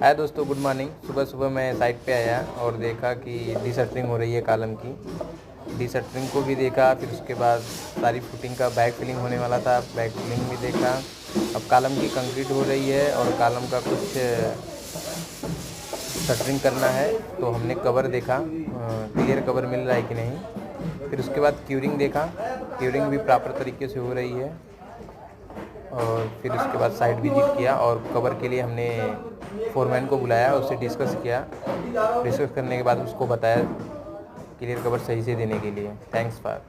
हाय दोस्तों, good morning. सुबह सुबह मैं साइट पे आया और देखा कि डीशटरिंग हो रही है कॉलम की। डीशटरिंग को भी देखा, फिर उसके बाद सारी फुटिंग का बैक फिलिंग होने वाला था, बैक फिलिंग भी देखा। अब कॉलम की कंक्रीट हो रही है और कॉलम का कुछ शटरिंग करना है, तो हमने कवर देखा क्लियर कवर मिल रहा है कि नहीं। फिर उसके बाद क्यूरिंग देखा, क्यूरिंग भी प्रॉपर तरीके से हो रही है। और फिर उसके बाद साइट विजिट किया और कवर के लिए हमने फोरमैन को बुलाया, उससे डिस्कस किया। डिस्कस करने के बाद उसको बताया क्लियर कवर सही से देने के लिए। Thanks for